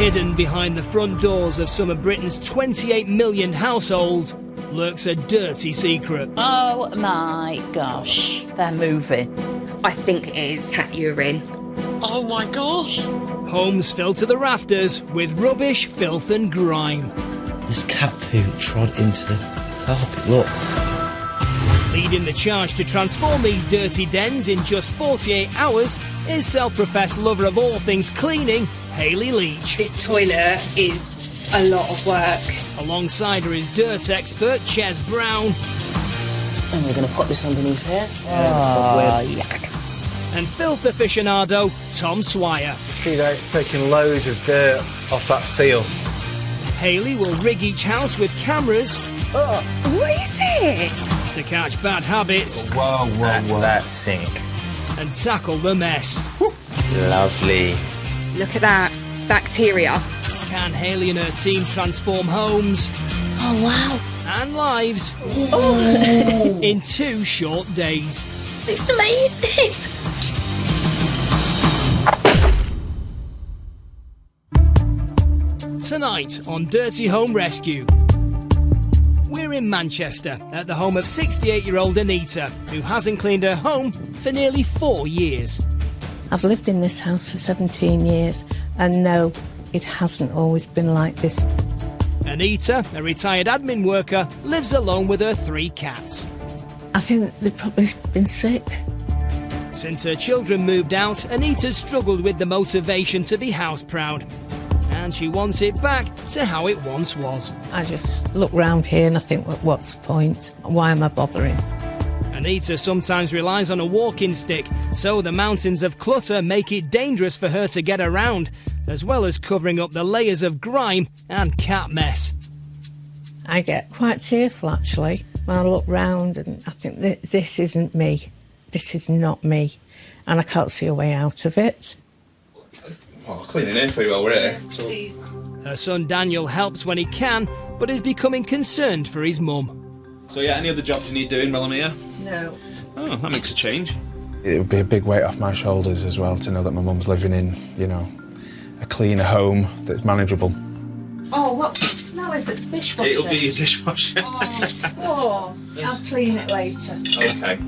Hidden behind the front doors of some of Britain's 28 million households lurks a dirty secret. Oh my gosh, they're moving. I think it is cat urine. Oh my gosh. Homes filled to the rafters with rubbish, filth and grime. There's cat poo trod into the carpet, look. Leading the charge to transform these dirty dens in just 48 hours is self-professed lover of all things cleaning, Hayley Leach. This toilet is a lot of work. Alongside her is dirt expert Ches Brown. And we're going to pop this underneath here. Yuck. And filth aficionado Tom Swire. See that it's taking loads of dirt off that seal. Hayley will rig each house with cameras. What is it? To catch bad habits. Whoa. That sink. And tackle the mess. Lovely. Look at that. Bacteria. Can Hayley and her team transform homes? Oh wow. And lives in 2 short days. It's amazing. Tonight on Dirty Home Rescue. We're in Manchester at the home of 68-year-old Anita, who hasn't cleaned her home for nearly 4 years. I've lived in this house for 17 years, and no, it hasn't always been like this. Anita, a retired admin worker, lives alone with her 3 cats. I think they've probably been sick. Since her children moved out, Anita's struggled with the motivation to be house-proud. And she wants it back to how it once was. I just look round here and I think, what's the point? Why am I bothering? Anita sometimes relies on a walking stick, so the mountains of clutter make it dangerous for her to get around, as well as covering up the layers of grime and cat mess. I get quite tearful, actually, when I look round and I think, this isn't me. This is not me. And I can't see a way out of it. Oh, cleaning in for you while we're here. So. Her son Daniel helps when he can, but is becoming concerned for his mum. So yeah, any other jobs you need doing while I'm here? No. Oh, that makes a change. It would be a big weight off my shoulders as well to know that my mum's living in, a cleaner home that's manageable. Oh, what's the smell? Is it dishwasher? It'll be your dishwasher. I'll clean it later. Okay.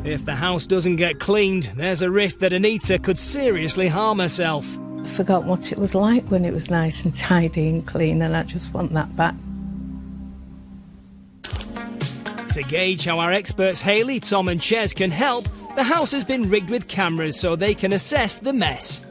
If the house doesn't get cleaned, there's a risk that Anita could seriously harm herself. I forgot what it was like when it was nice and tidy and clean, and I just want that back. To gauge how our experts Hayley, Tom and Ches can help, the house has been rigged with cameras so they can assess the mess.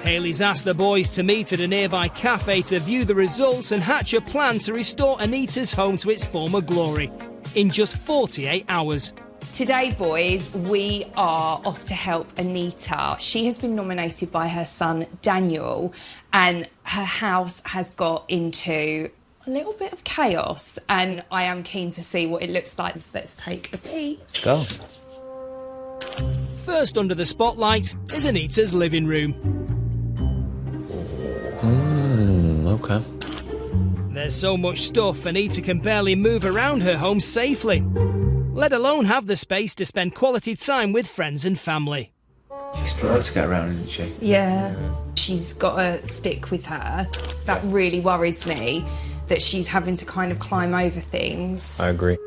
Hayley's asked the boys to meet at a nearby cafe to view the results and hatch a plan to restore Anita's home to its former glory in just 48 hours. Today, boys, we are off to help Anita. She has been nominated by her son, Daniel, and her house has got into a little bit of chaos, and I am keen to see what it looks like. So let's take a peek. Let's go. First under the spotlight is Anita's living room. Okay. There's so much stuff, Anita can barely move around her home safely, let alone have the space to spend quality time with friends and family. She's struggling to get around, isn't she? Yeah. She's got a stick with her. That really worries me, that she's having to kind of climb over things. I agree.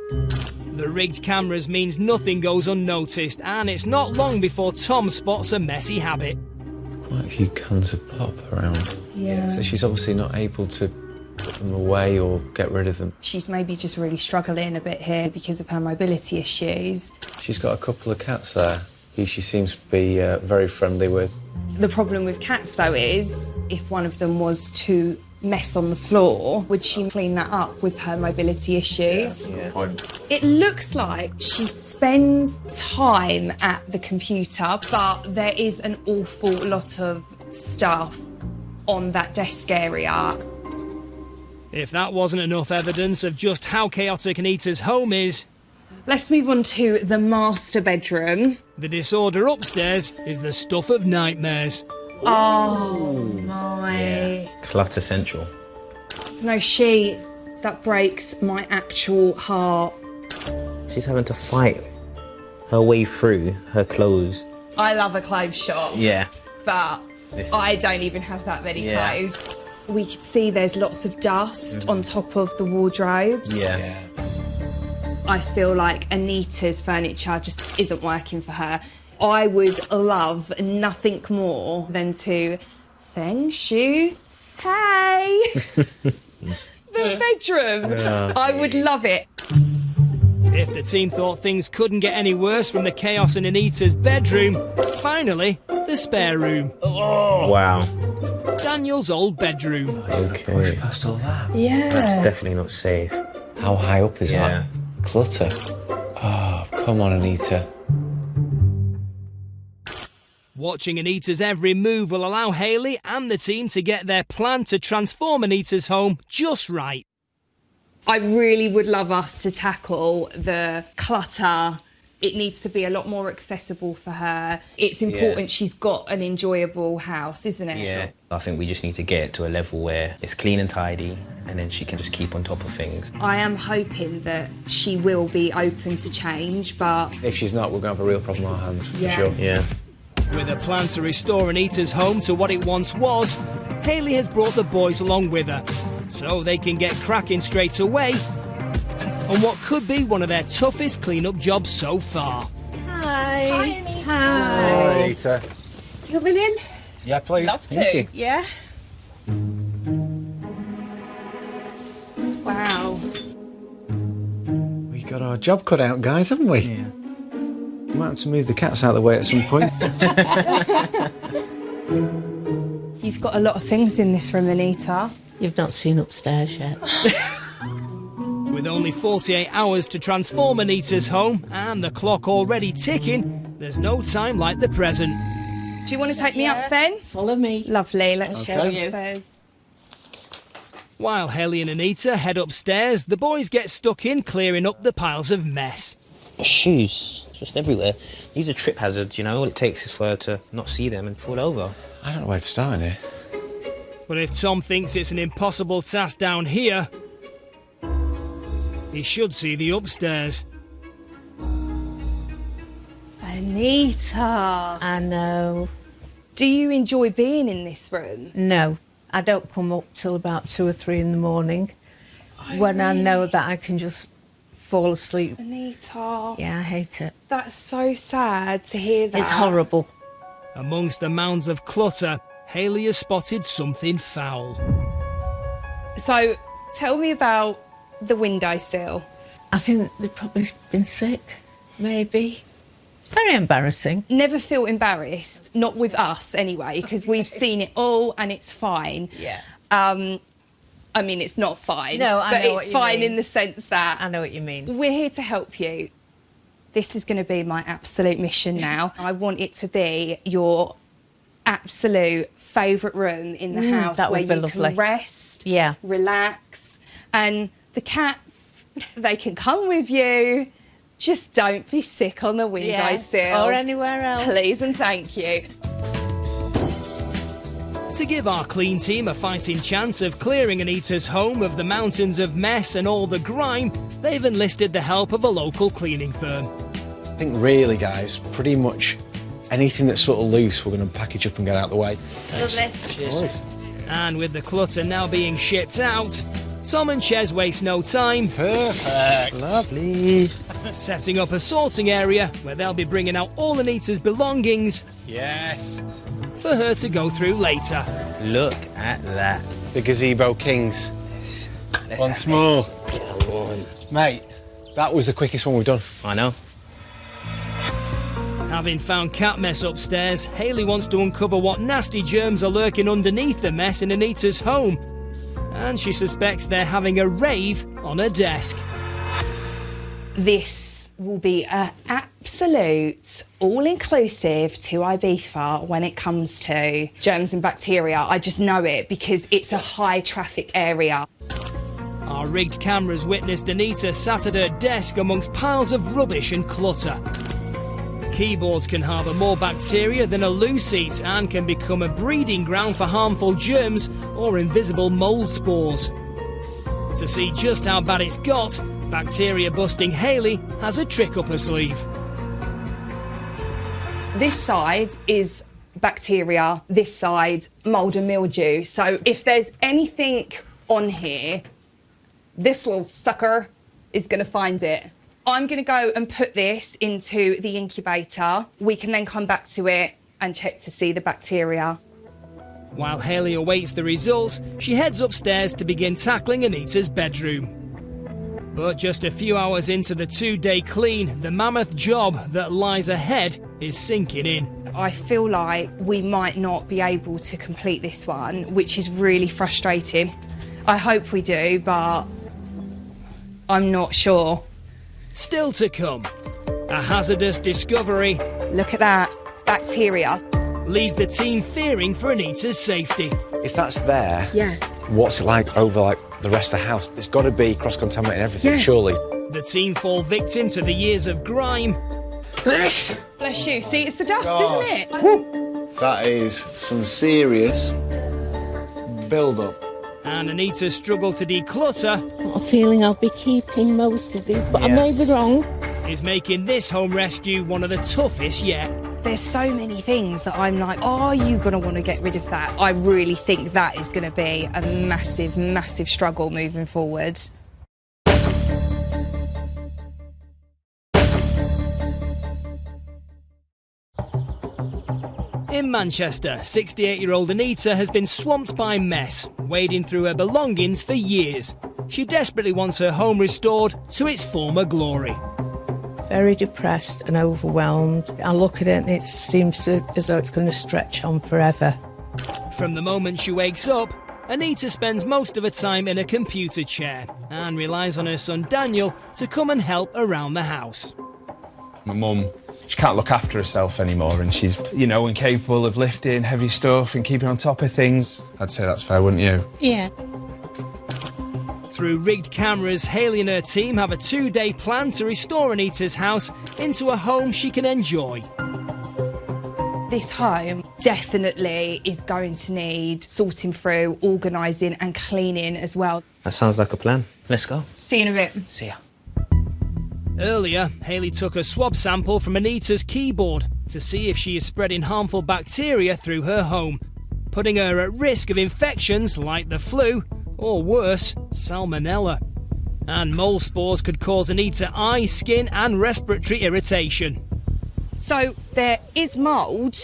The rigged cameras means nothing goes unnoticed, and it's not long before Tom spots a messy habit. Quite a few cans of pop around. Yeah. So she's obviously not able to put them away or get rid of them. She's maybe just really struggling a bit here because of her mobility issues. She's got a couple of cats there who she seems to be very friendly with. The problem with cats, though, is if one of them was to mess on the floor, would she clean that up with her mobility issues? Yeah. It looks like she spends time at the computer, but there is an awful lot of stuff on that desk area. If that wasn't enough evidence of just how chaotic Anita's home is, let's move on to the master bedroom. the disorder upstairs is the stuff of nightmares. Oh my. Clutter central. There's no sheet. That breaks my actual heart. She's having to fight her way through her clothes. I love a clothes shop. Yeah. But I don't even have that many clothes. We could see there's lots of dust on top of the wardrobes. Yeah. I feel like Anita's furniture just isn't working for her. I would love nothing more than to feng shui. Hey! The bedroom. I would love it. If the team thought things couldn't get any worse from the chaos in Anita's bedroom, finally, the spare room. Wow. Daniel's old bedroom. Okay. Past all that. Yeah. That's definitely not safe. How high up is Yeah. that? Clutter. Oh, come on, Anita. Watching Anita's every move will allow Hayley and the team to get their plan to transform Anita's home just right. I really would love us to tackle the clutter. It needs to be a lot more accessible for her. It's important she's got an enjoyable house, isn't it? Yeah. I think we just need to get it to a level where it's clean and tidy, and then she can just keep on top of things. I am hoping that she will be open to change, but If she's not, we're going to have a real problem on our hands, Yeah. for sure. Yeah. With a plan to restore Anita's home to what it once was, Hayley has brought the boys along with her, so they can get cracking straight away on what could be one of their toughest clean-up jobs so far. Hi. Hi, Anita. Coming in? Yeah, please. love to. Yeah. Wow. We got our job cut out, guys, haven't we? Yeah. Might have to move the cats out of the way at some point. You've got a lot of things in this room, Anita. You've not seen upstairs yet. With only 48 hours to transform Anita's home and the clock already ticking, there's no time like the present. Do you want to take me up then? Follow me. Lovely, let's show Okay. you upstairs. While Hayley and Anita head upstairs, the boys get stuck in clearing up the piles of mess. Shoes, just everywhere. These are trip hazards, you know. All it takes is for her to not see them and fall over. I don't know where to start in here. But if Tom thinks it's an impossible task down here, he should see the upstairs. Anita. I know. Do you enjoy being in this room? No, I don't come up till about 2 or 3 in the morning when I know that I can just fall asleep. Anita. Yeah, I hate it. That's so sad to hear that. It's horrible. Amongst the mounds of clutter, Hayley has spotted something foul. So, tell me about the windowsill. I think they've probably been sick, maybe. It's very embarrassing. Never feel embarrassed, not with us anyway, because we've seen it all and it's fine. Yeah. I mean, it's not fine. No, I but know what it's you fine mean. in the sense that I know what you mean. we're here to help you. This is going to be my absolute mission now. I want it to be your absolute favourite room in the house that where would be you lovely. can rest, Yeah. relax, and the cats, they can come with you. Just don't be sick on the windowsill. Or anywhere else. Please and thank you. To give our clean team a fighting chance of clearing Anita's home of the mountains of mess and all the grime, they've enlisted the help of a local cleaning firm. I think really, guys, pretty much anything that's sort of loose, we're going to package up and get out of the way. And with the clutter now being shipped out, Tom and Ches waste no time Perfect. Lovely. setting up a sorting area where they'll be bringing out all Anita's belongings Yes. for her to go through later. Look at that. The Gazebo Kings. Let's Once have more. it. Come on. Mate, that was the quickest one we've done. I know. Having found cat mess upstairs, Hayley wants to uncover what nasty germs are lurking underneath the mess in Anita's home. And she suspects they're having a rave on her desk. This will be an absolute all-inclusive to Ibiza when it comes to germs and bacteria. I just know it because it's a high-traffic area. Our rigged cameras witnessed Anita sat at her desk amongst piles of rubbish and clutter. Keyboards can harbour more bacteria than a loo seat and can become a breeding ground for harmful germs or invisible mould spores. To see just how bad it's got, bacteria-busting Hayley has a trick up her sleeve. This side is bacteria, this side, mould and mildew. So if there's anything on here, this little sucker is going to find it. I'm going to go and put this into the incubator. We can then come back to it and check to see the bacteria. While Hayley awaits the results, she heads upstairs to begin tackling Anita's bedroom. But just a few hours into the 2-day clean, the mammoth job that lies ahead is sinking in. I feel like we might not be able to complete this one, which is really frustrating. I hope we do, but I'm not sure. Still to come, a hazardous discovery Look at that, bacteria. leaves the team fearing for Anita's safety. If that's there, Yeah. what's it like over the rest of the house? It's got to be cross-contaminating everything, Yeah. surely. The team fall victim to the years of grime. Bless you. See, it's the dust, isn't it? That is some serious build-up. And Anita's struggle to declutter Got a feeling I'll be keeping most of these, but I may be wrong. is making this home rescue one of the toughest yet. There's so many things that I'm like, are you going to want to get rid of that? I really think that is going to be a massive, massive struggle moving forward. In Manchester, 68-year-old Anita has been swamped by mess, wading through her belongings for years. She desperately wants her home restored to its former glory. Very depressed and overwhelmed. I look at it and it seems as though it's going to stretch on forever. From the moment she wakes up, Anita spends most of her time in a computer chair and relies on her son Daniel to come and help around the house. My mum, she can't look after herself anymore and she's, incapable of lifting heavy stuff and keeping on top of things. I'd say that's fair, wouldn't you? Yeah. Through rigged cameras, Hayley and her team have a 2-day plan to restore Anita's house into a home she can enjoy. This home definitely is going to need sorting through, organising and cleaning as well. That sounds like a plan. Let's go. See you in a bit. See ya. Earlier, Hayley took a swab sample from Anita's keyboard to see if she is spreading harmful bacteria through her home, putting her at risk of infections like the flu, or worse, salmonella. And mole spores could cause Anita eye, skin and respiratory irritation. So there is mould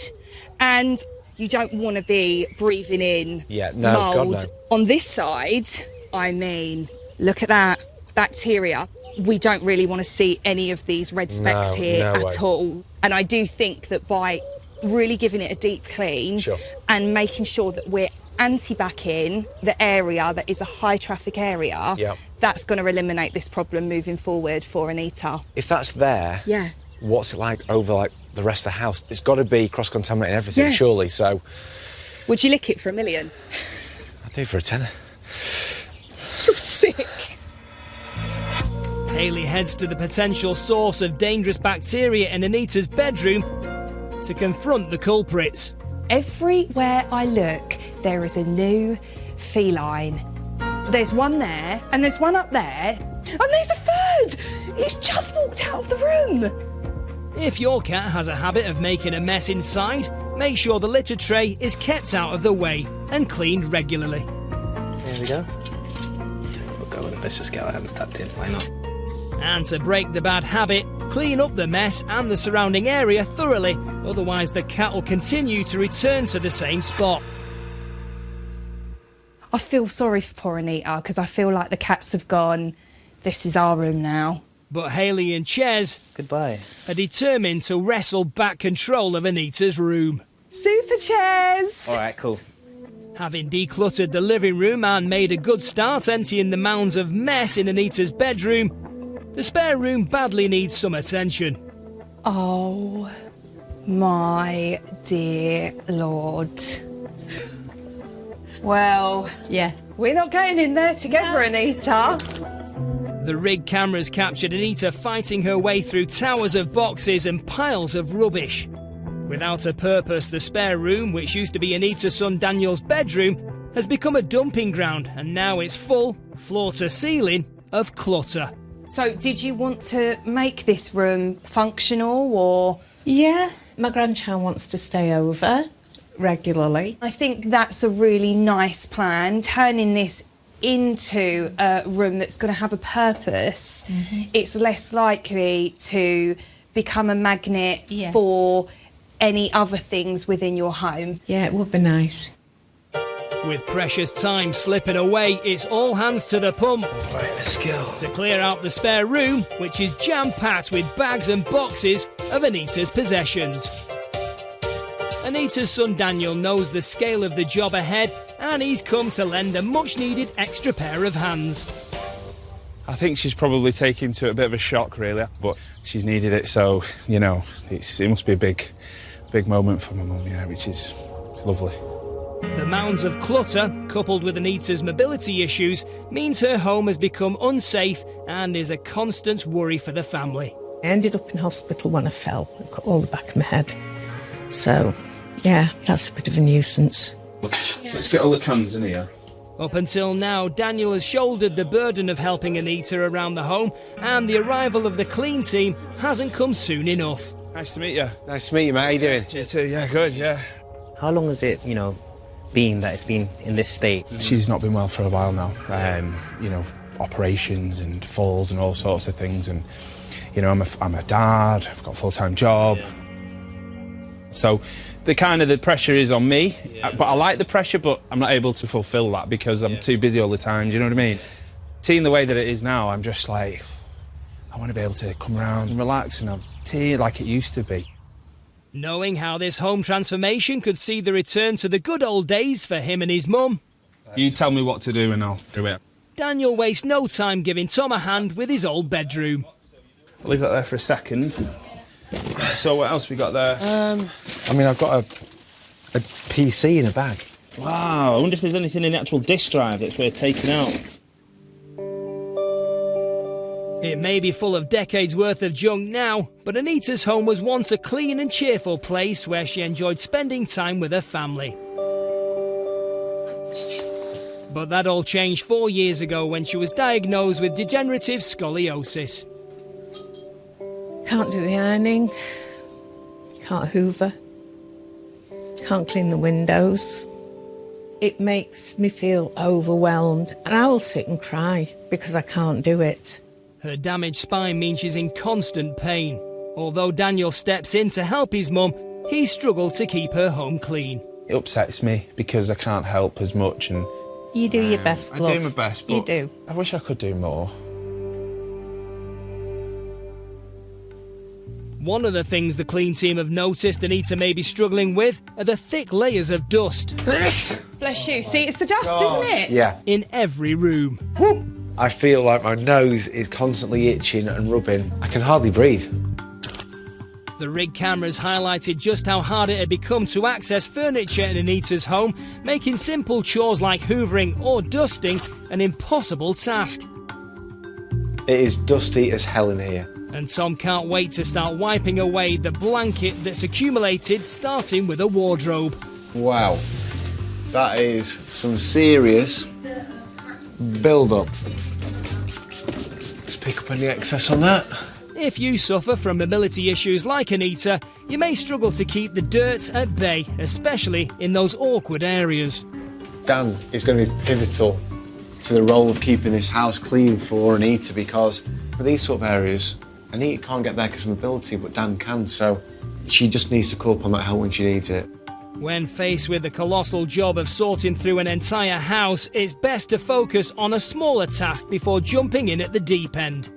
and you don't want to be breathing in God, mould. no. On this side, I mean, look at that, bacteria. We don't really want to see any of these red specks here at all. And I do think that by really giving it a deep clean and making sure that we're anti-backing the area that is a high traffic area, that's going to eliminate this problem moving forward for Anita. If that's there, Yeah. what's it like over the rest of the house? It's got to be cross-contaminating everything, Yeah. surely. So Would you lick it for $1 million? I'll do it for a tenner. You're sick. Hayley heads to the potential source of dangerous bacteria in Anita's bedroom to confront the culprits. Everywhere I look, there is a new feline. There's one there, and there's one up there, and there's a third! It's just walked out of the room! If your cat has a habit of making a mess inside, make sure the litter tray is kept out of the way and cleaned regularly. There we go. We'll go with it. Let's just get our hands tapped in. Why not? And to break the bad habit, clean up the mess and the surrounding area thoroughly, otherwise the cat will continue to return to the same spot. I feel sorry for poor Anita, because I feel like the cats have gone, this is our room now. But Hayley and Ches Goodbye. are determined to wrestle back control of Anita's room. Super chairs! All right, cool. Having decluttered the living room and made a good start emptying the mounds of mess in Anita's bedroom, the spare room badly needs some attention. Oh my dear Lord. Well, Yeah. we're not going in there together, Anita. The rig cameras captured Anita fighting her way through towers of boxes and piles of rubbish. Without a purpose, the spare room, which used to be Anita's son Daniel's bedroom, has become a dumping ground, and now it's full, floor to ceiling, of clutter. So, did you want to make this room functional, or...? Yeah. My grandchild wants to stay over regularly. I think that's a really nice plan, turning this into a room that's going to have a purpose. It's less likely to become a magnet for any other things within your home. Yeah, it would be nice. With precious time slipping away, it's all hands to the pump. Right, let's go. To clear out the spare room, which is jam-packed with bags and boxes of Anita's possessions. Anita's son Daniel knows the scale of the job ahead, and he's come to lend a much-needed extra pair of hands. I think she's probably taken to a bit of a shock, really, but she's needed it, so, you know, it must be a big moment for my mum, yeah, which is lovely. The mounds of clutter, coupled with Anita's mobility issues, means her home has become unsafe and is a constant worry for the family. I ended up in hospital when I fell. I cut all the back of my head. So, yeah, that's a bit of a nuisance. Let's get all the cans in here. Up until now, Daniel has shouldered the burden of helping Anita around the home, and the arrival of the clean team hasn't come soon enough. Nice to meet you. Nice to meet you, mate. How you doing? You too, yeah, good, yeah. How long has it, been that it's been in this state? She's not been well for a while now. Operations and falls and all sorts of things, and I'm a dad. I've got a full-time job. So the pressure is on me, but I like the pressure, but I'm not able to fulfil that because I'm too busy all the time. Do you know what I mean? Seeing the way that it is now, I'm just like, I want to be able to come around and relax and have tea like it used to be. Knowing how this home transformation could see the return to the good old days for him and his mum, you tell me what to do and I'll do it. Daniel wastes no time giving Tom a hand with his old bedroom. I'll leave that there for a second. So what else we got there? I've got a PC in a bag. Wow, I wonder if there's anything in the actual disk drive that's worth taking out. It may be full of decades worth of junk now, but Anita's home was once a clean and cheerful place where she enjoyed spending time with her family. But that all changed 4 years ago when she was diagnosed with degenerative scoliosis. Can't do the ironing, can't hoover, can't clean the windows. It makes me feel overwhelmed, and I will sit and cry because I can't do it. Her damaged spine means she's in constant pain. Although Daniel steps in to help his mum, he struggled to keep her home clean. It upsets me because I can't help as much, and You do your best, love. I do my best, but you do. I wish I could do more. One of the things the clean team have noticed Anita may be struggling with are the thick layers of dust. Bless you. See, it's the dust, isn't it? Yeah. In every room. I feel like my nose is constantly itching and rubbing. I can hardly breathe. The Rig cameras highlighted just how hard it had become to access furniture in Anita's home, making simple chores like hoovering or dusting an impossible task. It is dusty as hell in here. And Tom can't wait to start wiping away the blanket that's accumulated, starting with a wardrobe. Wow. That is some serious build-up. Let's pick up any excess on that. If you suffer from mobility issues like Anita, you may struggle to keep the dirt at bay, especially in those awkward areas. Dan is going to be pivotal to the role of keeping this house clean for Anita, because for these sort of areas, Anita can't get there because of mobility, but Dan can, so she just needs to call upon that help when she needs it. When faced with the colossal job of sorting through an entire house, it's best to focus on a smaller task before jumping in at the deep end.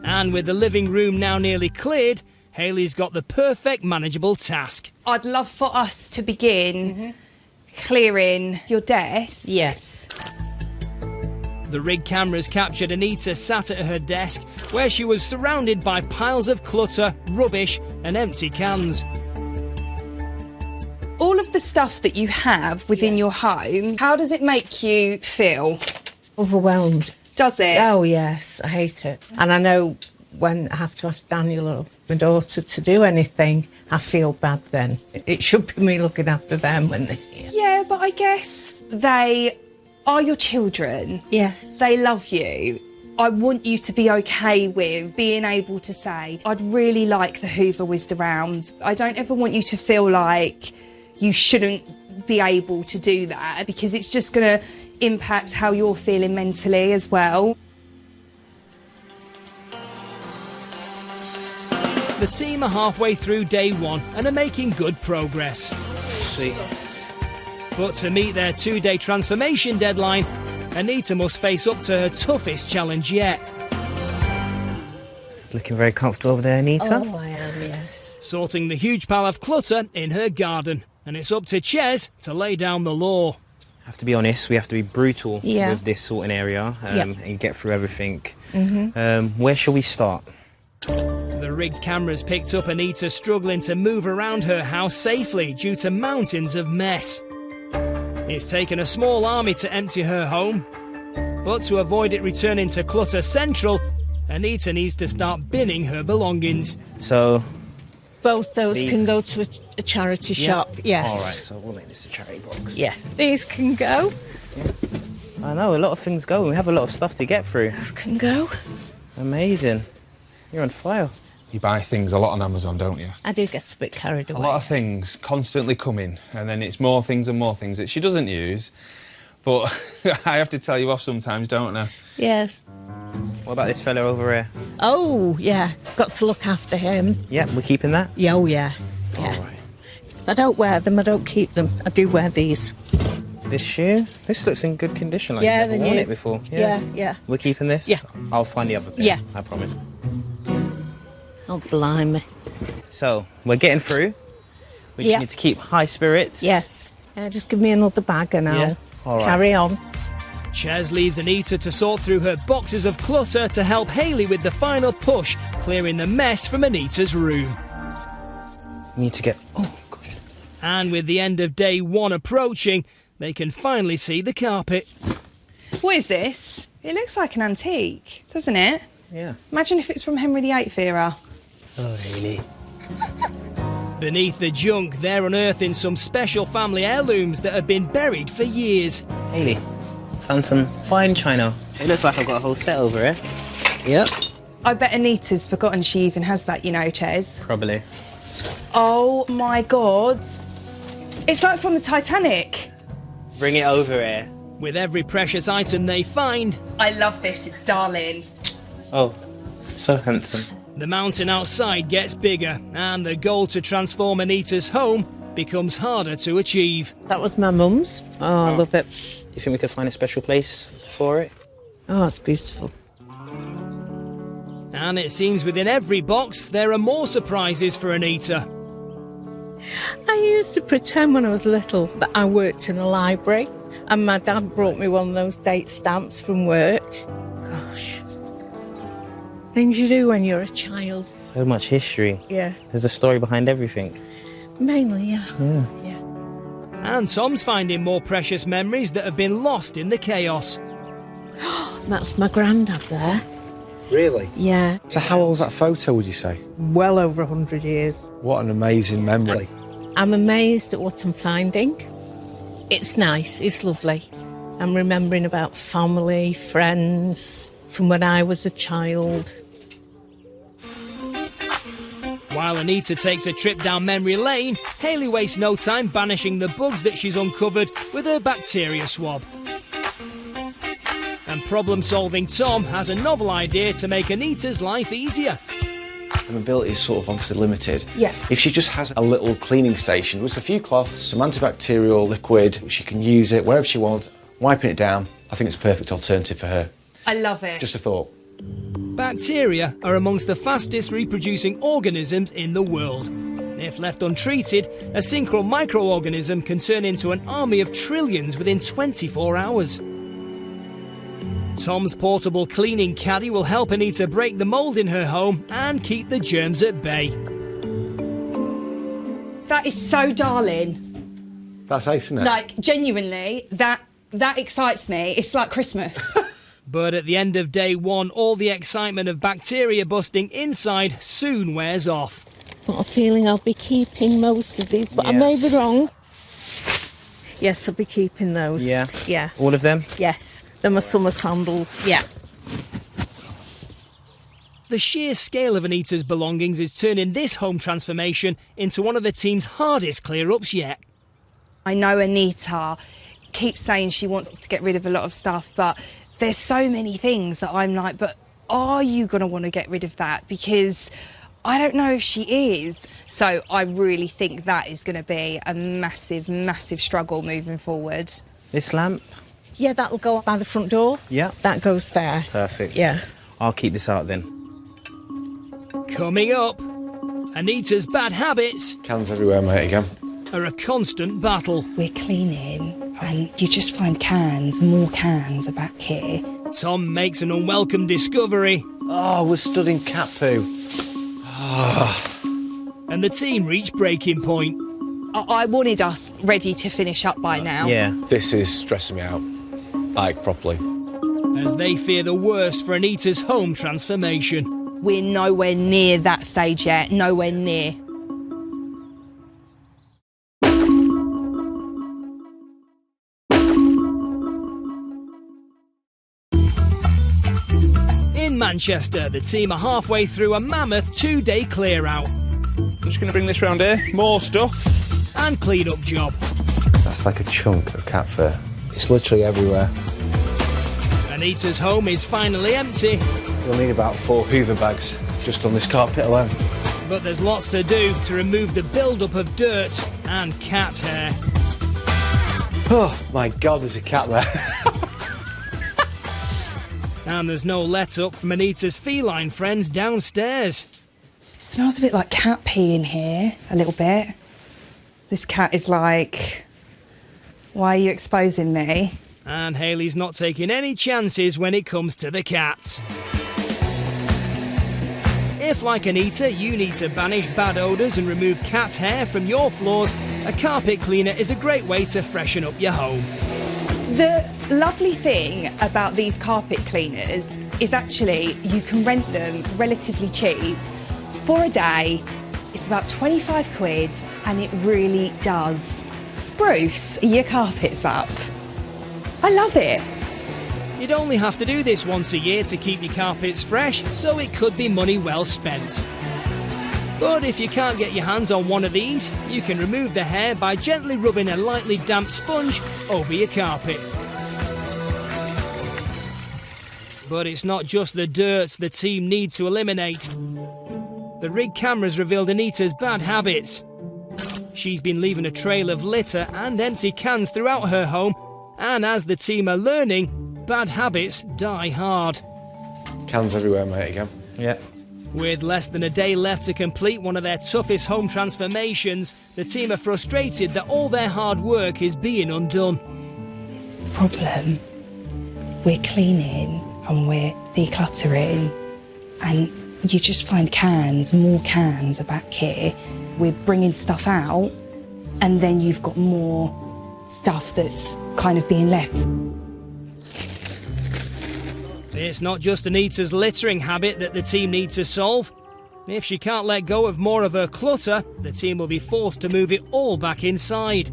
And with the living room now nearly cleared, Hayley's got the perfect manageable task. I'd love for us to begin clearing your desk. Yes. The Rig cameras captured Anita sat at her desk, where she was surrounded by piles of clutter, rubbish and empty cans. All of the stuff that you have within your home, how does it make you feel? Overwhelmed. Does it? Oh, yes, I hate it. And I know when I have to ask Daniel or my daughter to do anything, I feel bad then. It should be me looking after them when they're here. Yeah, but I guess they are your children. Yes. They love you. I want you to be okay with being able to say, I'd really like the Hoover whizzed around. I don't ever want you to feel like you shouldn't be able to do that because it's just going to impact how you're feeling mentally as well. The team are halfway through day 1 and are making good progress. Sweet. But to meet their 2-day transformation deadline, Anita must face up to her toughest challenge yet. Looking very comfortable over there, Anita. Oh, I am, yes. Sorting the huge pile of clutter in her garden. And it's up to Ches to lay down the law. I have to be honest, we have to be brutal Yeah. with this sorting area and get through everything. Mm-hmm. Where shall we start? The rigged cameras picked up Anita struggling to move around her house safely due to mountains of mess. It's taken a small army to empty her home, but to avoid it returning to Clutter Central, Anita needs to start binning her belongings. So, Both those These- can go to a charity shop, yes. All right, so we'll make this a charity box. Yeah, these can go. I know, a lot of things go. We have a lot of stuff to get through. Those can go. Amazing. You're on fire. You buy things a lot on Amazon, don't you? I do get a bit carried away. A lot of things constantly come in, and then it's more things and more things that she doesn't use. But I have to tell you off sometimes, don't I? Yes. What about this fella over here? Oh, yeah. Got to look after him. Yep, we're keeping that? Yeah, oh, yeah. Yeah. All right. If I don't wear them, I don't keep them. I do wear these. This shoe? This looks in good condition, like Yeah, you've never they're worn new. it before. Yeah. We're keeping this? Yeah. I'll find the other pair. Yeah. I promise. Oh, blimey. So, we're getting through. We just Yeah. need to keep high spirits. Yes. Just give me another bag and Yeah. I'll All right. carry on. Ches leaves Anita to sort through her boxes of clutter to help Hayley with the final push, clearing the mess from Anita's room. Need to get... Oh, gosh. And with the end of day 1 approaching, they can finally see the carpet. What is this? It looks like an antique, doesn't it? Yeah. Imagine if it's from Henry VIII era. Oh, really? Beneath the junk, they're unearthing some special family heirlooms that have been buried for years. Hayley, found some fine china. It looks like I've got a whole set over here. Yep. I bet Anita's forgotten she even has that, you know, Ches. Probably. Oh my God. It's like from the Titanic. Bring it over here. With every precious item they find, I love this, it's darling. Oh, so handsome. the mountain outside gets bigger, and the goal to transform Anita's home becomes harder to achieve. That was my mum's. Oh, I love it. You think we could find a special place for it? Oh, it's beautiful. And it seems within every box there are more surprises for Anita. I used to pretend when I was little that I worked in a library, and my dad brought me one of those date stamps from work. Gosh. Things you do when you're a child. So much history. Yeah. There's a story behind everything. Mainly, yeah. Yeah. And Tom's finding more precious memories that have been lost in the chaos. That's my granddad there. Really? Yeah. So how old's that photo, would you say? Well over 100 years. What an amazing memory. I'm amazed at what I'm finding. It's nice, it's lovely. I'm remembering about family, friends, from when I was a child. While Anita takes a trip down memory lane, Hayley wastes no time banishing the bugs that she's uncovered with her bacteria swab. And problem-solving Tom has a novel idea to make Anita's life easier. Her mobility is sort of obviously limited. Yeah. If she just has a little cleaning station with a few cloths, some antibacterial liquid, she can use it wherever she wants, wiping it down, I think it's a perfect alternative for her. I love it. Just a thought. Bacteria are amongst the fastest reproducing organisms in the world. If left untreated, a single microorganism can turn into an army of trillions within 24 hours. Tom's portable cleaning caddy will help Anita break the mould in her home and keep the germs at bay. That is so darling. That's ace, isn't it? Like, genuinely, that excites me. It's like Christmas. But at the end of day 1, all the excitement of bacteria busting inside soon wears off. Got a feeling I'll be keeping most of these, but I Yeah. may be wrong. Yes, I'll be keeping those. Yeah. Yeah. All of them? Yes. They're my summer sandals. Yeah. The sheer scale of Anita's belongings is turning this home transformation into one of the team's hardest clear-ups yet. I know Anita keeps saying she wants to get rid of a lot of stuff, but there's so many things that I'm like, but are you going to want to get rid of that? Because I don't know if she is. So I really think that is going to be a massive, massive struggle moving forward. This lamp? Yeah, that'll go by the front door. Yeah. That goes there. Perfect. Yeah. I'll keep this out then. Coming up, Anita's bad habits Cans everywhere, mate, again. are a constant battle. We're cleaning and you just find cans, more cans are back here. Tom makes an unwelcome discovery, Oh, we're stood in cat poo. and the team reach breaking point. I wanted us ready to finish up by now. Yeah. This is stressing me out. Like, properly. As they fear the worst for Anita's home transformation. We're nowhere near that stage yet, nowhere near. In Manchester, the team are halfway through a mammoth 2-day clear-out I'm just going to bring this round here. More stuff. and clean-up job. That's like a chunk of cat fur. It's literally everywhere. Anita's home is finally empty, We'll need about 4 Hoover bags just on this carpet alone. but there's lots to do to remove the build-up of dirt and cat hair. Oh, my God, there's a cat there. And there's no let-up from Anita's feline friends downstairs. It smells a bit like cat pee in here, a little bit. This cat is like, why are you exposing me? And Hayley's not taking any chances when it comes to the cats. If, like Anita, you need to banish bad odours and remove cat hair from your floors, a carpet cleaner is a great way to freshen up your home. The lovely thing about these carpet cleaners is actually you can rent them relatively cheap for a day. It's about 25 quid and it really does spruce your carpets up. I love it. You'd only have to do this once a year to keep your carpets fresh, so it could be money well spent. But if you can't get your hands on one of these, you can remove the hair by gently rubbing a lightly damp sponge over your carpet. But it's not just the dirt the team need to eliminate. The rig cameras revealed Anita's bad habits. She's been leaving a trail of litter and empty cans throughout her home, and as the team are learning, bad habits die hard. Cans everywhere, mate, again. Yeah. With less than a day left to complete one of their toughest home transformations, the team are frustrated that all their hard work is being undone. Problem. We're cleaning and we're decluttering and you just find cans, more cans are back here. We're bringing stuff out and then you've got more stuff that's kind of being left. It's not just Anita's littering habit that the team needs to solve. If she can't let go of more of her clutter, the team will be forced to move it all back inside.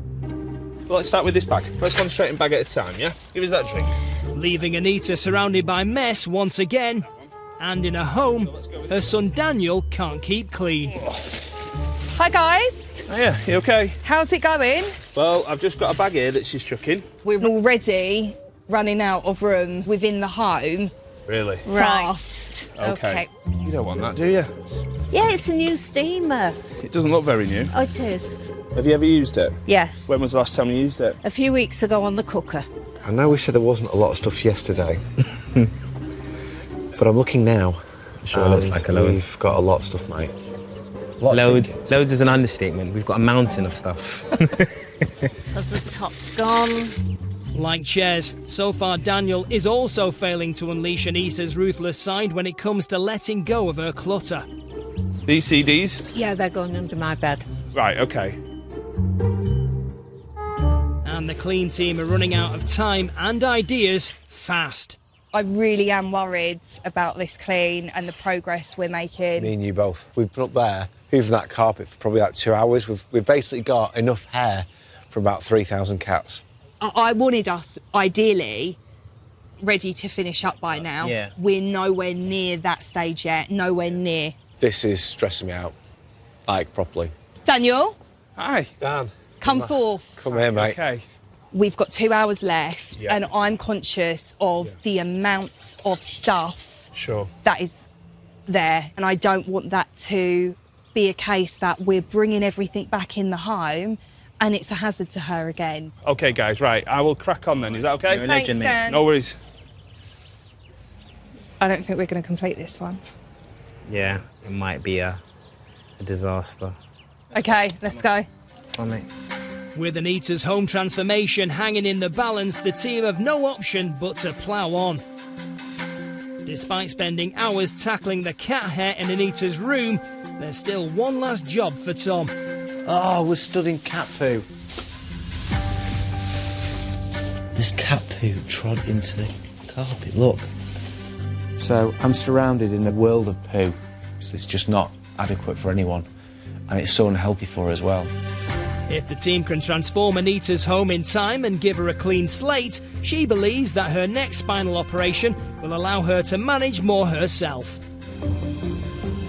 Well, let's start with this bag. First one straight and bag at a time, yeah? Give us that drink. Leaving Anita surrounded by mess once again. And in her home, her son Daniel can't keep clean. Hi guys, Oh, yeah, you okay? how's it going? Well, I've just got a bag here that she's chucking. We're already running out of room within the home. Really? Fast. Okay. You don't want that, do you? Yeah, it's a new steamer. It doesn't look very new. Oh, it is. Have you ever used it? Yes. When was the last time you used it? A few weeks ago on the cooker. I know we said there wasn't a lot of stuff yesterday, but I'm looking now. Sure looks like a load. We've got a lot of stuff, mate. Loads. Loads is an understatement. We've got a mountain of stuff. Because the top's gone. Like Ches, so far Daniel is also failing to unleash Anita's ruthless side when it comes to letting go of her clutter. These CDs? Yeah, they're going under my bed. Right, okay. And the clean team are running out of time and ideas fast. I really am worried about this clean and the progress we're making. Me and you both. We've been up there, hoovering that carpet for probably like 2 hours. We've basically got enough hair for about 3,000 cats. I wanted us, ideally, ready to finish up by now. Yeah. We're nowhere near that stage yet, nowhere near. This is stressing me out. Like, properly. Daniel, Hi. Dan, Come forth. Come here, mate. Okay. We've got 2 hours left, Yeah. and I'm conscious of the amount of stuff Sure. that is there, and I don't want that to be a case that we're bringing everything back in the home and it's a hazard to her again. Okay, guys, right. I will crack on then. Is that okay? You're a Thanks, legend, mate. Dan. No worries. I don't think we're going to complete this one. Yeah, it might be a disaster. Okay, let's go. Come on, mate. With Anita's home transformation hanging in the balance, the team have no option but to plough on. Despite spending hours tackling the cat hair in Anita's room, there's still one last job for Tom. Oh, we're stood in cat poo. This cat poo trod into the carpet, look. So I'm surrounded in a world of poo. It's just not adequate for anyone, and it's so unhealthy for her as well. If the team can transform Anita's home in time and give her a clean slate, she believes that her next spinal operation will allow her to manage more herself.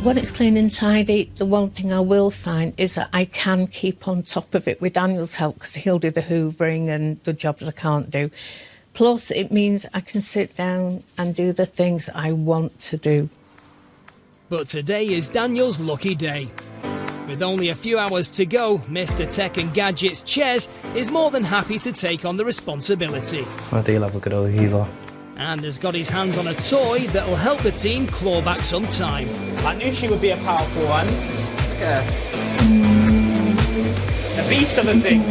When it's clean and tidy, the one thing I will find is that I can keep on top of it with Daniel's help, because he'll do the hoovering and the jobs I can't do. Plus, it means I can sit down and do the things I want to do. But today is Daniel's lucky day. With only a few hours to go, Mr. Tech and Gadgets Ches is more than happy to take on the responsibility. I do love a good old Hoover. And has got his hands on a toy that'll help the team claw back some time. I knew she would be a powerful one. Look at her. A beast of a thing.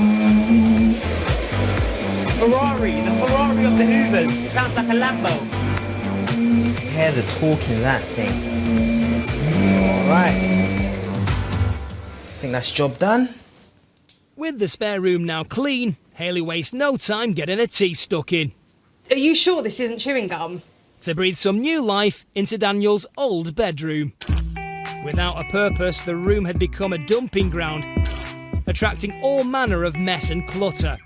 Ferrari, the Ferrari of the Hoovers. It sounds like a Lambo. Hear the talking of that thing. All right. I think that's job done. With the spare room now clean, Hayley wastes no time getting her teeth stuck in Are you sure this isn't chewing gum? to breathe some new life into Daniel's old bedroom. Without a purpose, the room had become a dumping ground, attracting all manner of mess and clutter.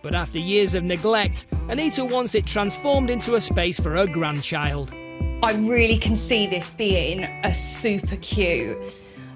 But after years of neglect, Anita wants it transformed into a space for her grandchild. I really can see this being a super cute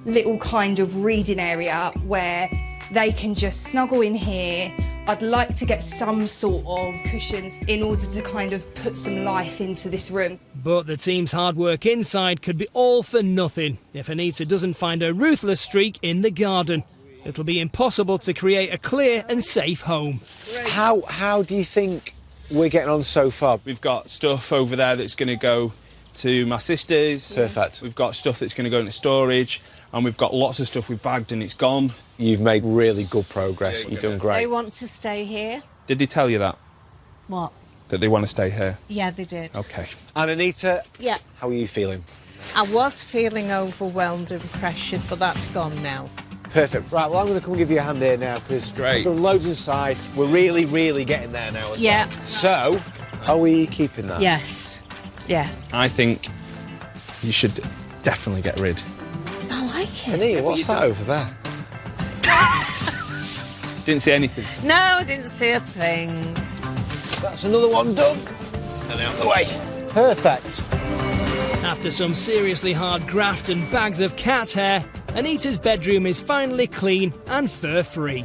little kind of reading area where they can just snuggle in here. I'd like to get some sort of cushions in order to kind of put some life into this room. But the team's hard work inside could be all for nothing if Anita doesn't find her ruthless streak in the garden. It'll be impossible to create a clear and safe home. How do you think we're getting on so far? We've got stuff over there that's going to go to my sister's. Perfect. We've got stuff that's going to go into storage, and we've got lots of stuff we've bagged and it's gone. You've made really good progress. You've done They great. want to stay here. Did they tell you that? What? That they want to stay here? Yeah, they did. Okay. And Anita, Yeah. how are you feeling? I was feeling overwhelmed and pressured, but that's gone now. Perfect. Right, well, I'm going to come give you a hand here now, because Great. we've done loads inside. We're really, really getting there now as Yeah. well. So, are we keeping that? Yes. Yes. I think you should definitely get rid. I like it. Anita, what's that over there? Didn't see anything. No, I didn't see a thing. That's another one done. And out the way. Perfect. After some seriously hard graft and bags of cat hair, Anita's bedroom is finally clean and fur-free.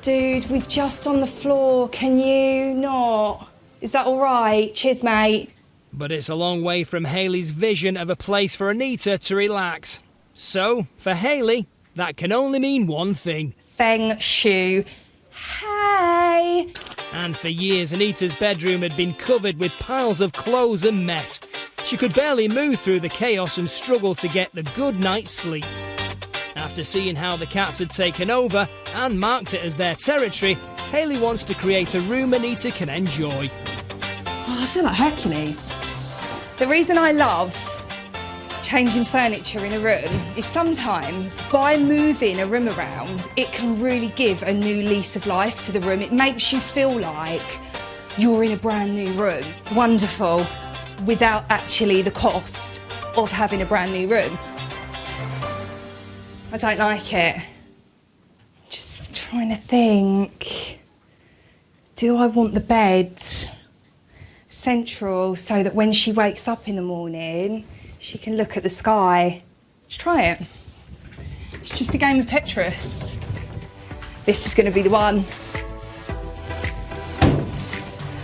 Dude, we've just on the floor. Can you not? Is that all right? Cheers, mate. But it's a long way from Hayley's vision of a place for Anita to relax. So, for Hayley, that can only mean one thing. Feng Shui. Hey! And for years, Anita's bedroom had been covered with piles of clothes and mess. She could barely move through the chaos and struggled to get the good night's sleep. After seeing how the cats had taken over and marked it as their territory, Hayley wants to create a room Anita can enjoy. Oh, I feel like Hercules. The reason I love changing furniture in a room is sometimes by moving a room around, it can really give a new lease of life to the room. It makes you feel like you're in a brand new room. Wonderful, without actually the cost of having a brand new room. I don't like it. Just trying to think. Do I want the bed central so that when she wakes up in the morning, she can look at the sky? Let's try it. It's just a game of Tetris. This is going to be the one.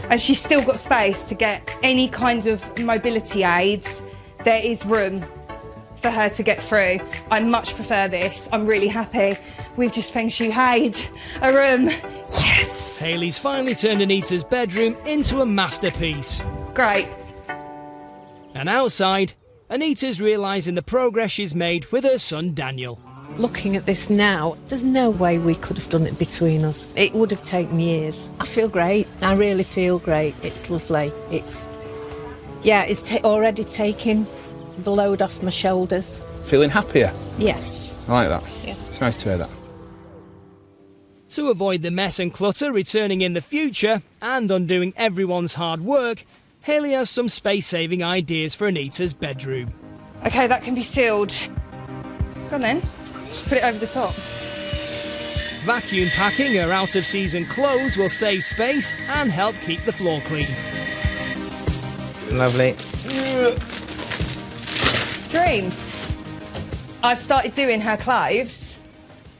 And she's still got space to get any kind of mobility aids. There is room for her to get through. I much prefer this. I'm really happy. We've just feng shui'd a room. Yes! Hayley's finally turned Anita's bedroom into a masterpiece. Great. And outside, Anita's realising the progress she's made with her son Daniel. Looking at this now, there's no way we could have done it between us. It would have taken years. I feel great. I really feel great. It's lovely. It's already taking the load off my shoulders. Feeling happier? Yes. I like that. Yeah. It's nice to hear that. To avoid the mess and clutter returning in the future and undoing everyone's hard work, Hayley has some space-saving ideas for Anita's bedroom. OK, that can be sealed. Go on then. Just put it over the top. Vacuum packing her out-of-season clothes will save space and help keep the floor clean. Lovely. Dream. I've started doing her clothes.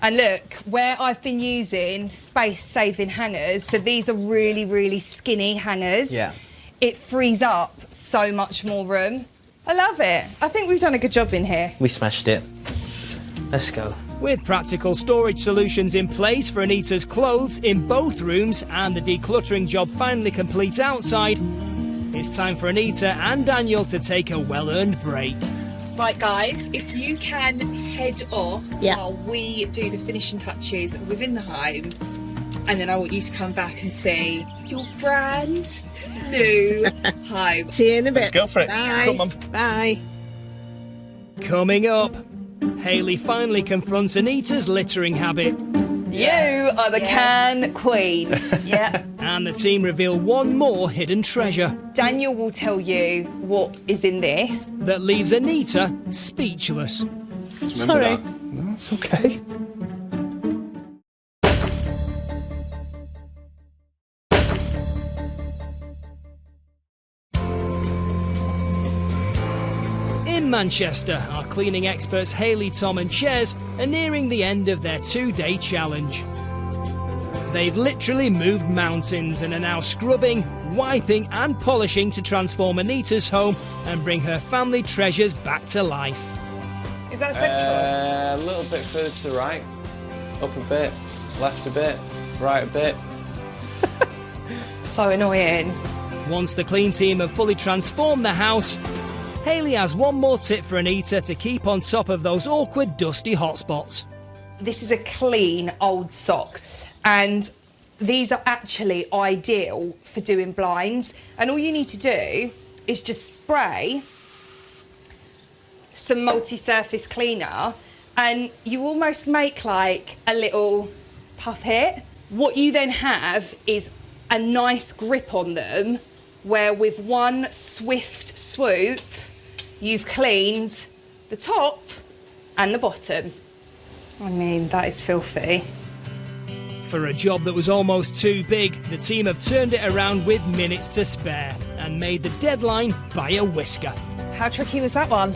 And look, where I've been using space-saving hangers, so these are really, really skinny hangers. Yeah. It frees up so much more room. I love it. I think we've done a good job in here. We smashed it. Let's go. With practical storage solutions in place for Anita's clothes in both rooms and the decluttering job finally complete outside, it's time for Anita and Daniel to take a well-earned break. Right, guys, if you can head off while we do the finishing touches within the home, and then I want you to come back and see your brand new home. See you in a bit. Let's go for it. Bye. Come on. Bye. Coming up, Hayley finally confronts Anita's littering habit. You are the can queen. Yeah. And the team reveal one more hidden treasure Daniel will tell you what is in this. that leaves Anita speechless. Sorry. No, it's okay. In Manchester, our cleaning experts Hayley, Tom and Ches are nearing the end of their 2-day challenge. They've literally moved mountains and are now scrubbing, wiping and polishing to transform Anita's home and bring her family treasures back to life. Is that central? A little bit further to the right. Up a bit, left a bit, right a bit. So annoying. Once the clean team have fully transformed the house, Hayley has one more tip for Anita to keep on top of those awkward, dusty hotspots. This is a clean old sock, and these are actually ideal for doing blinds. And all you need to do is just spray some multi-surface cleaner, and you almost make like a little puppet. What you then have is a nice grip on them, where with one swift swoop, you've cleaned the top and the bottom. I mean, that is filthy. For a job that was almost too big, the team have turned it around with minutes to spare and made the deadline by a whisker. How tricky was that one?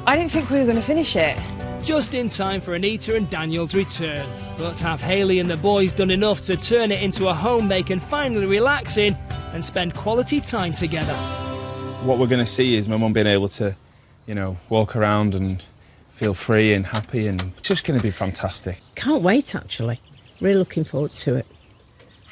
I didn't think we were going to finish it. Just in time for Anita and Daniel's return. But have Hayley and the boys done enough to turn it into a home they can finally relax in and spend quality time together? What we're going to see is my mum being able to, walk around and feel free and happy, and it's just going to be fantastic. Can't wait, actually. Really looking forward to it.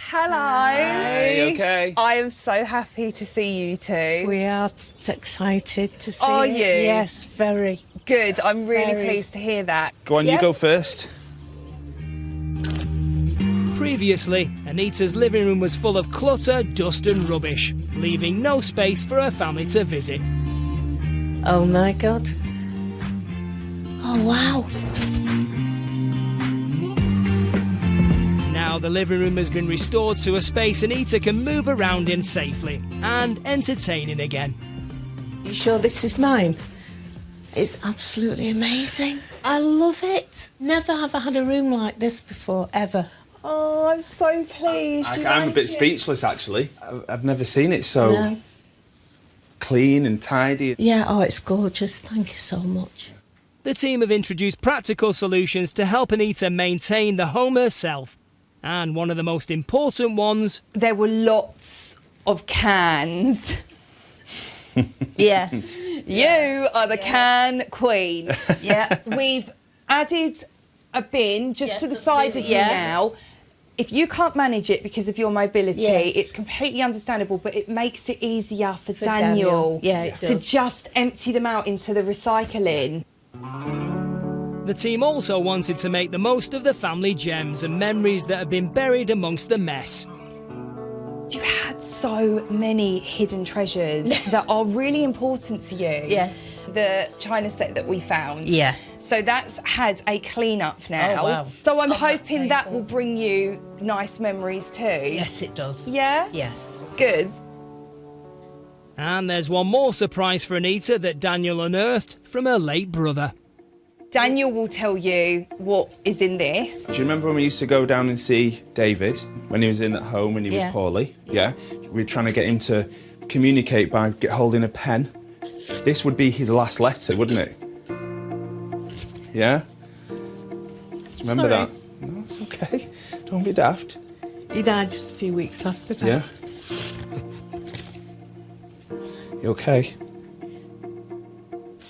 Hello. Hey, okay? I am so happy to see you two. We are excited to see Are it. you? Yes, very. Good. I'm really Very. pleased to hear that. Go on, Yeah. you go first. Previously, Anita's living room was full of clutter, dust and rubbish, leaving no space for her family to visit. Oh my God. Oh wow. Now the living room has been restored to a space Anita can move around in safely and entertaining again. You sure this is mine? It's absolutely amazing. I love it. Never have I had a room like this before, ever. Oh, I'm so pleased. I'm a bit speechless, actually. I've never seen it so clean and tidy. Yeah, oh, it's gorgeous. Thank you so much. the team have introduced practical solutions to help Anita maintain the home herself. And one of the most important ones... There were lots of cans. Yes. You are the can queen. Yeah. We've added a bin just to the the side bin, of you now. If you can't manage it because of your mobility, Yes. it's completely understandable, but it makes it easier for Daniel, Yeah, it to does. just empty them out into the recycling. The team also wanted to make the most of the family gems and memories that have been buried amongst the mess. You had so many hidden treasures that are really important to you. Yes. The china set that we found. Yeah. So that's had a clean up now. Oh, wow. So I'm On that hoping that table. will bring you nice memories too. Yes, it does. Yeah? Yes. Good. And there's one more surprise for Anita that Daniel unearthed from her late brother. Daniel will tell you what is in this. Do you remember when we used to go down and see David when he was in at home and he was Yeah. poorly? Yeah. We were trying to get him to communicate by holding a pen. This would be his last letter, wouldn't it? Yeah? Do you remember Sorry. that? No, it's okay. Don't be daft. He died just a few weeks after that. Yeah? You okay?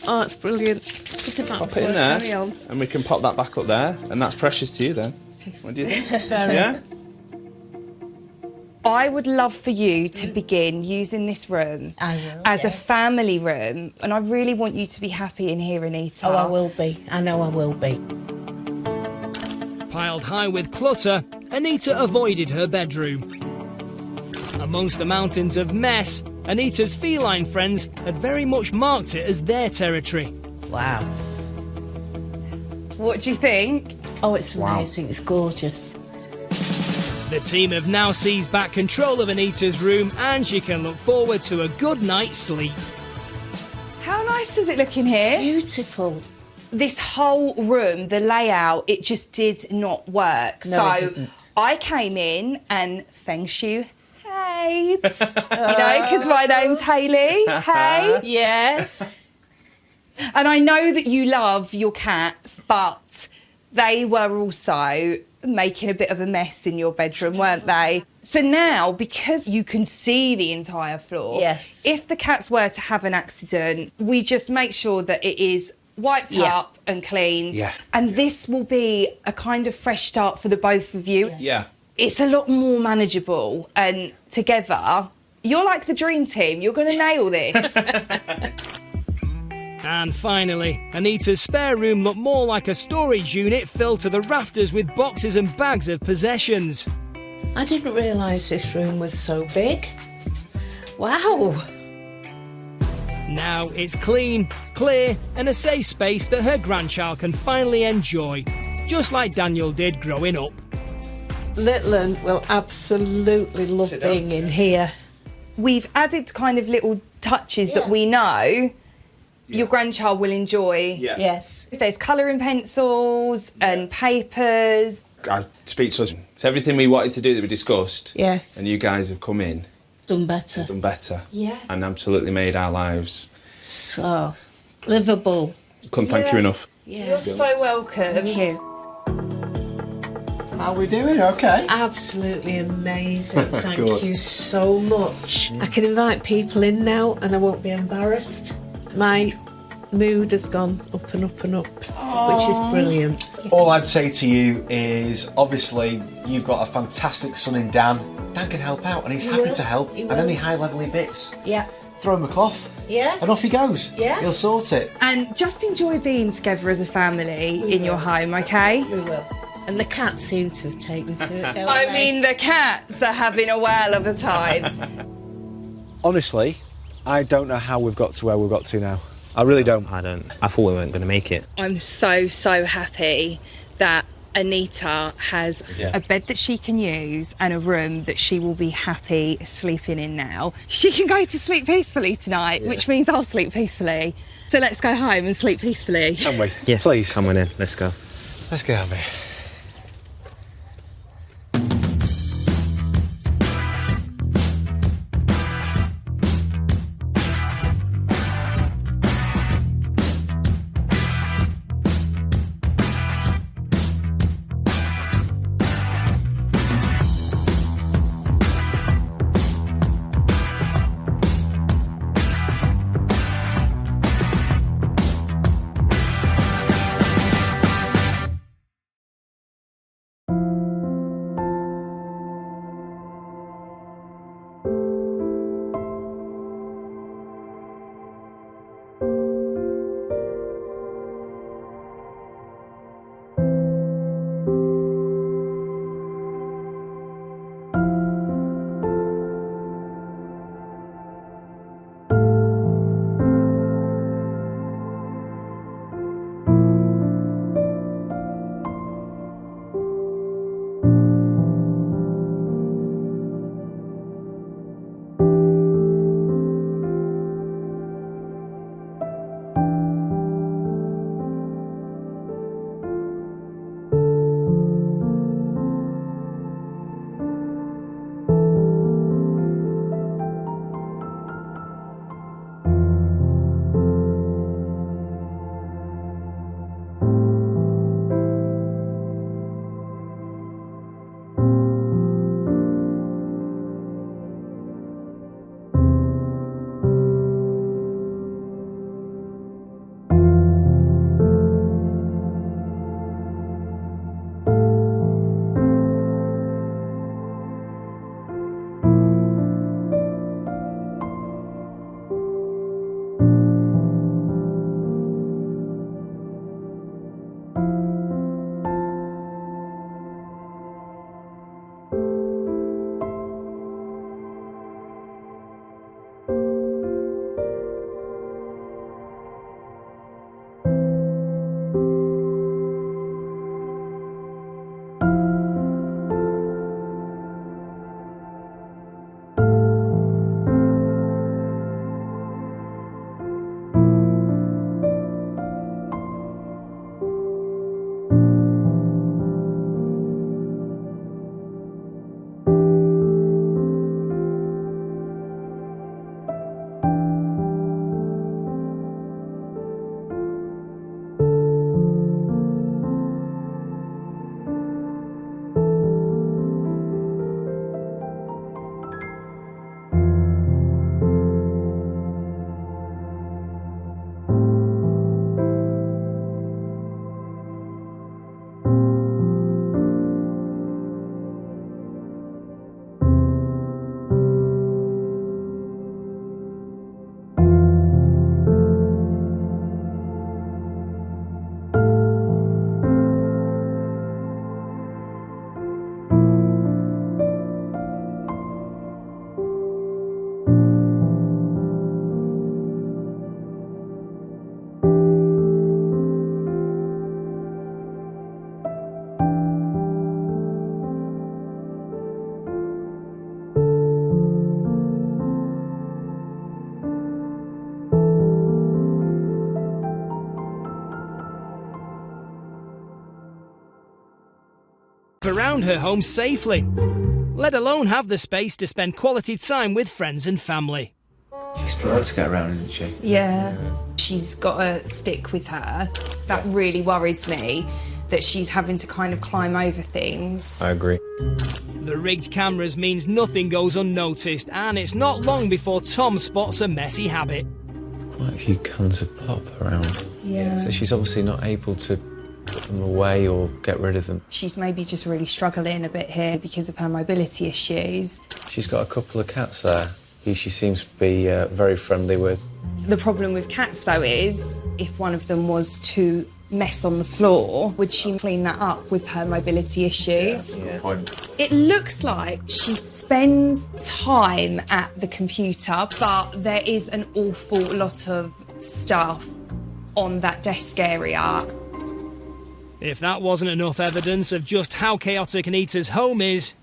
Oh, it's brilliant. You can Pop it in there, carry on. and we can pop that back up there, and that's precious to you then. What do you think? Very. Yeah? I would love for you to begin using this room I will, as a yes. family room, and I really want you to be happy in here, Anita. Oh, I will be. I know I will be. Piled high with clutter, Anita avoided her bedroom. Amongst the mountains of mess, Anita's feline friends had very much marked it as their territory. Wow. What do you think? Oh, it's amazing. It's gorgeous. The team have now seized back control of Anita's room and she can look forward to a good night's sleep. How nice does it look in here? Beautiful. This whole room, the layout, it just did not work. No, it so didn't. I came in and feng shui. Hey, you know, because my name's Hayley. Hey. Yes. And I know that you love your cats, but they were also making a bit of a mess in your bedroom, weren't they? So now, because you can see the entire floor, Yes. if the cats were to have an accident, we just make sure that it is wiped Yeah. up and cleaned. Yeah. And this will be a kind of fresh start for the both of you. Yeah. It's a lot more manageable, and together, you're like the dream team. You're going to nail this. And finally, Anita's spare room looked more like a storage unit filled to the rafters with boxes and bags of possessions. I didn't realise this room was so big. Wow. Now it's clean, clear, and a safe space that her grandchild can finally enjoy, just like Daniel did growing up. Little Un will absolutely love Sit down. being in here. We've added kind of little touches that we know your grandchild will enjoy. Yeah. Yes. If there's colouring pencils and papers. I'm speechless. It's everything we wanted to do that we discussed. Yes. And you guys have come in, Done better. done better. Yeah. And absolutely made our lives. So livable. Couldn't thank you enough. You're so welcome. Thank you. How are we doing? Okay. Absolutely amazing. Thank Good. you so much. I can invite people in now and I won't be embarrassed. My mood has gone up and up and up, which is brilliant. All I'd say to you is, obviously, you've got a fantastic son in Dan. Dan can help out, and he's happy will. to help. He And will. any high-level bits, Yeah. throw him a cloth, Yes. and off he goes. Yeah. He'll sort it. And just enjoy being together as a family in your home, okay? We will. And the cats seem to have taken to it, don't I they? mean, the cats are having a whale of a time. Honestly, I don't know how we've got to where we've got to now. I really don't. I don't. I thought we weren't going to make it. I'm so happy that Anita has a bed that she can use and a room that she will be happy sleeping in now. She can go to sleep peacefully tonight, which means I'll sleep peacefully. So let's go home and sleep peacefully. Can we? Yeah. Please. Come on in. Let's go. Let's get out of here. around her home safely, let alone have the space to spend quality time with friends and family. She struggles to get around, isn't she? Yeah. She's got a stick with her. That really worries me, that she's having to kind of climb over things. I agree. The rigged cameras means nothing goes unnoticed, and it's not long before Tom spots a messy habit. Quite a few cans of pop around. Yeah. So she's obviously not able to put them away or get rid of them. She's maybe just really struggling a bit here because of her mobility issues. She's got a couple of cats there who she seems to be very friendly with. The problem with cats, though, is if one of them was to mess on the floor, would she clean that up with her mobility issues? Yeah. It looks like she spends time at the computer, but there is an awful lot of stuff on that desk area. If that wasn't enough evidence of just how chaotic Anita's home is,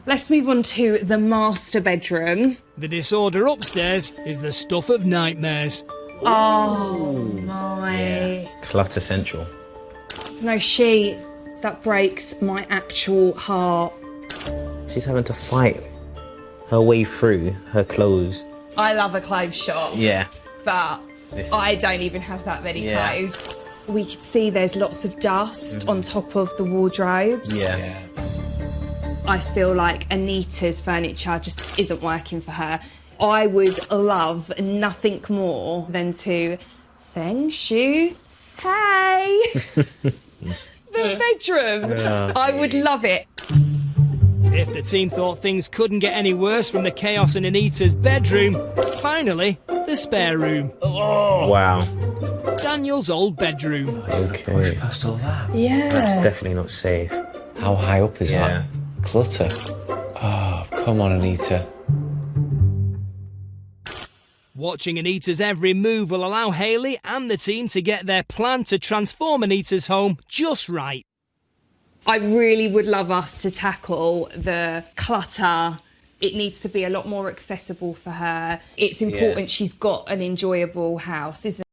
let's move on to the master bedroom. The disorder upstairs is the stuff of nightmares. Oh my. Clutter central. No, that breaks my actual heart. She's having to fight her way through her clothes. I love a clothes shop. Yeah. But I don't even have that many clothes. We could see there's lots of dust on top of the wardrobes. Yeah. I feel like Anita's furniture just isn't working for her. I would love nothing more than to feng shui. Hey! The bedroom. I would love it. If the team thought things couldn't get any worse from the chaos in Anita's bedroom, finally, the spare room. Oh. Wow. Daniel's old bedroom. Okay. Push past all that. Yeah. That's definitely not safe. How high up is that? Clutter. Oh, come on, Anita. Watching Anita's every move will allow Hayley and the team to get their plan to transform Anita's home just right. I really would love us to tackle the clutter. It needs to be a lot more accessible for her. It's important she's got an enjoyable house, isn't it?